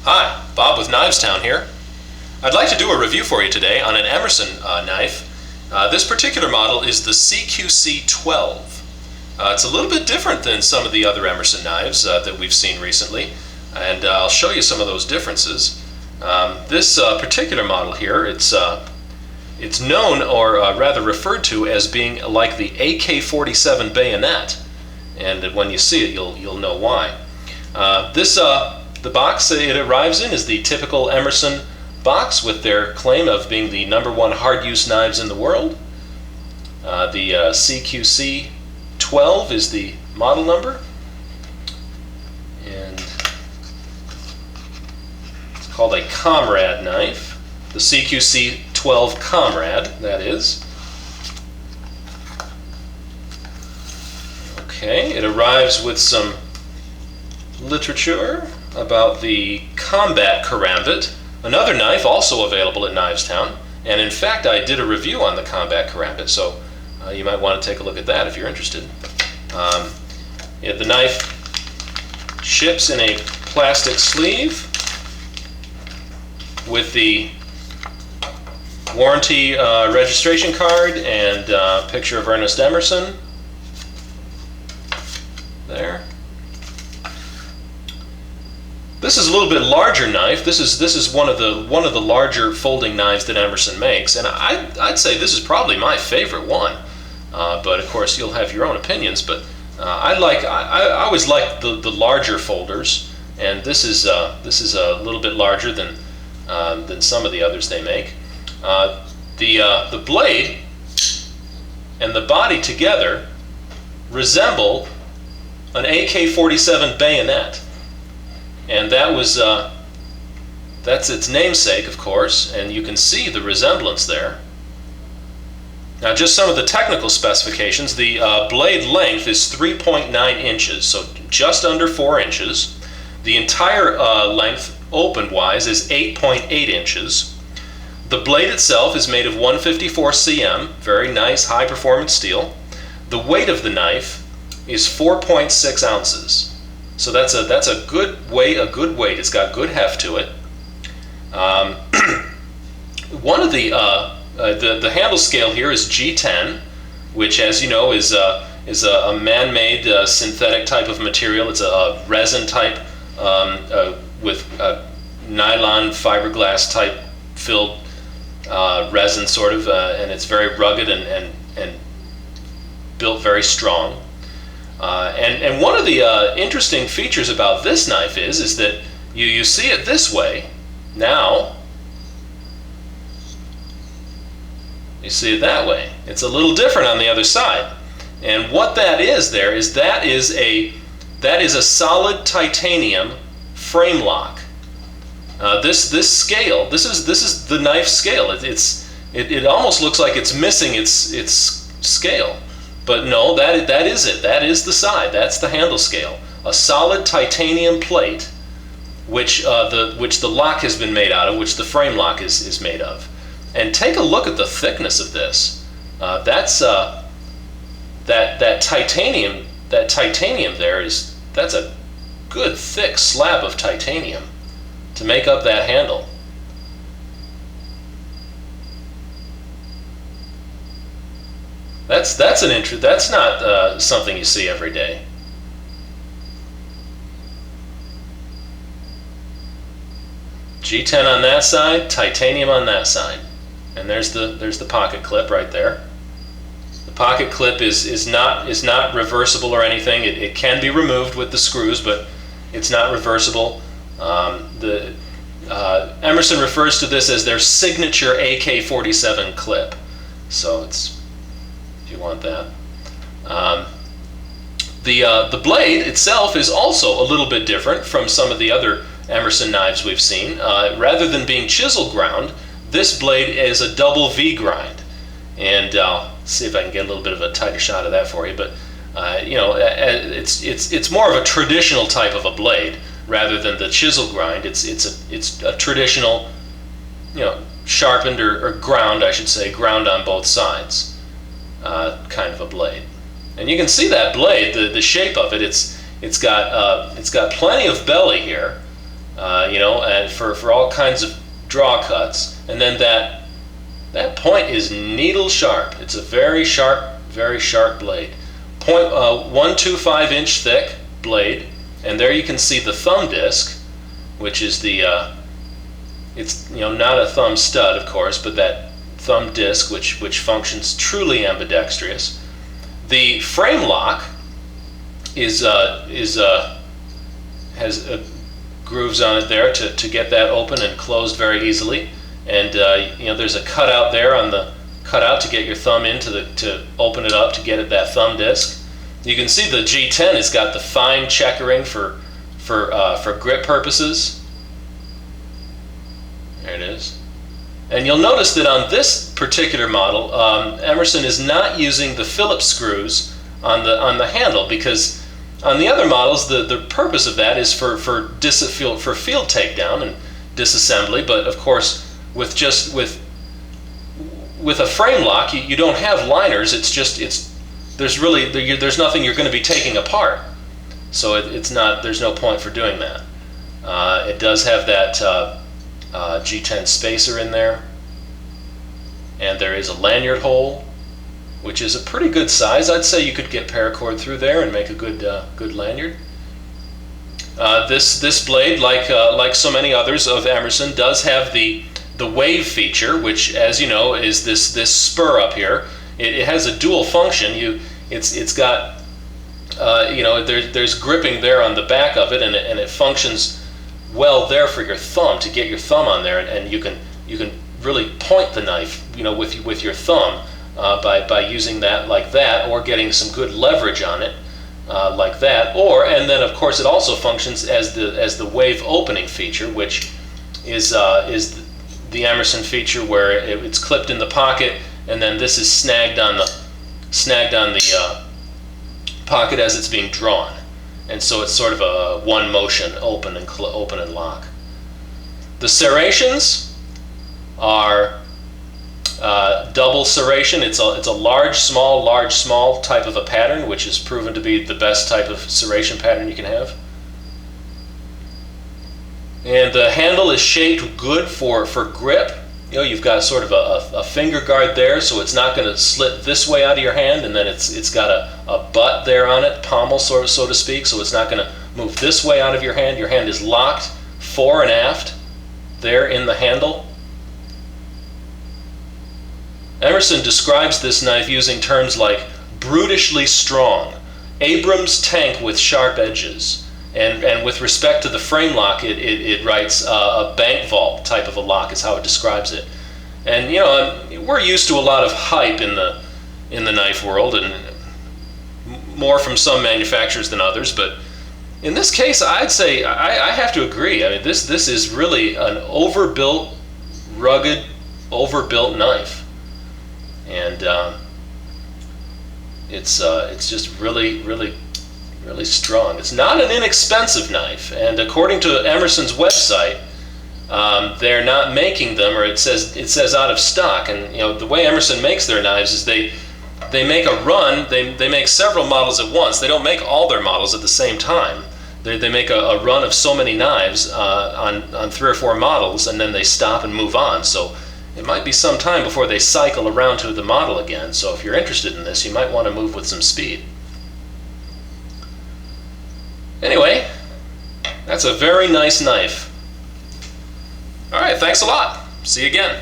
Hi, Bob with Knivestown here. I'd like to do a review for you today on an Emerson knife. This particular model is the CQC-12. It's a little bit different than some of the other Emerson knives that we've seen recently, and I'll show you some of those differences. This particular model here, it's known, or rather referred to, as being like the AK-47 bayonet, and when you see it you'll know why. The box it arrives in is the typical Emerson box with their claim of being the #1 hard-use knives in the world. The CQC-12 is the model number, and it's called a Comrade knife. The CQC-12 Comrade, that is. Okay, it arrives with some literature about the Combat Karambit, another knife also available at Knivestown, and in fact I did a review on the Combat Karambit, so you might want to take a look at that if you're interested. The knife ships in a plastic sleeve with the warranty registration card and picture of Ernest Emerson there. This is a little bit larger knife. This is one of the larger folding knives that Emerson makes, and I'd say this is probably my favorite one. But of course you'll have your own opinions. But I always like the larger folders, and this is a little bit larger than some of the others they make. The blade and the body together resemble an AK-47 bayonet. And that's its namesake, of course, and you can see the resemblance there. Now, just some of the technical specifications. The blade length is 3.9 inches, so just under 4 inches. The entire length, open-wise, is 8.8 inches. The blade itself is made of 154 cm, very nice, high-performance steel. The weight of the knife is 4.6 ounces. So that's a good weight. It's got good heft to it. One of the handle scale here is G10, which, as you know, is a man-made synthetic type of material. It's a resin type with nylon fiberglass type filled resin, sort of, and it's very rugged and built very strong. And one of the interesting features about this knife is that you see it this way. Now you see it that way. It's a little different on the other side. And what that is that is a solid titanium frame lock. This scale, this is the knife scale. It almost looks like it's missing its scale. But no, that is it. That is the side. That's the handle scale. A solid titanium plate, which the lock has been made out of, which the frame lock is made of. And take a look at the thickness of this. That's that titanium. That titanium that's a good thick slab of titanium to make up that handle. That's not something you see every day. G10 on that side, titanium on that side, and there's the pocket clip right there. The pocket clip is not reversible or anything. It can be removed with the screws, but it's not reversible. Emerson refers to this as their signature AK-47 clip. So it's, if you want that. The blade itself is also a little bit different from some of the other Emerson knives we've seen. Rather than being chisel ground, this blade is a double V grind. And I'll see if I can get a little bit of a tighter shot of that for you. But it's more of a traditional type of a blade rather than the chisel grind. It's a traditional, sharpened or ground, I should say, ground on both sides. Kind of a blade, and you can see that blade, the shape of it. It's got plenty of belly here, and for all kinds of draw cuts. And then that point is needle sharp. It's a very sharp blade. 125 inch thick blade, and there you can see the thumb disc, which is it's not a thumb stud, of course, but that thumb disc which functions truly ambidextrous. The frame lock has grooves on it there to get that open and closed very easily. And there's a cutout there on the cutout to get your thumb in to open it up to get at that thumb disc. You can see the G10 has got the fine checkering for grip purposes. There it is. And you'll notice that on this particular model, Emerson is not using the Phillips screws on the handle, because on the other models the purpose of that is for field takedown and disassembly. But of course, with a frame lock, you don't have liners. There's nothing you're going to be taking apart, so there's no point for doing that. It does have that G10 spacer in there, and there is a lanyard hole, which is a pretty good size. I'd say you could get paracord through there and make a good lanyard. This blade, like so many others of Emerson, does have the wave feature, which, as you know, is this spur up here. It has a dual function. It's got there's gripping there on the back of it, and it functions well there for your thumb, to get your thumb on there, and you can really point the knife with your thumb by using that like that, or getting some good leverage on it like that. And then of course it also functions as the wave opening feature, which is the Emerson feature, where it's clipped in the pocket, and then this is snagged on the pocket as it's being drawn, and so it's sort of a one motion open and lock. The serrations are double serration. It's a large small type of a pattern, which is proven to be the best type of serration pattern you can have. And the handle is shaped good for grip. You've got sort of a finger guard there, so it's not going to slip this way out of your hand, and then it's got a butt there on it, pommel so to speak, so it's not going to move this way out of your hand. Your hand is locked fore and aft there in the handle. Emerson describes this knife using terms like brutishly strong, Abrams tank with sharp edges. And with respect to the frame lock, it writes a bank vault type of a lock is how it describes it. And we're used to a lot of hype in the knife world, and more from some manufacturers than others. But in this case, I'd say I have to agree. I mean, this is really an overbuilt, rugged, overbuilt knife, and it's just really strong. It's not an inexpensive knife, and according to Emerson's website, they're not making them, or it says out of stock. And the way Emerson makes their knives is they make a run. They make several models at once. They don't make all their models at the same time. They make a run of so many knives on 3 or 4 models, and then they stop and move on. So it might be some time before they cycle around to the model again. So if you're interested in this, you might want to move with some speed. Anyway, that's a very nice knife. All right, thanks a lot. See you again.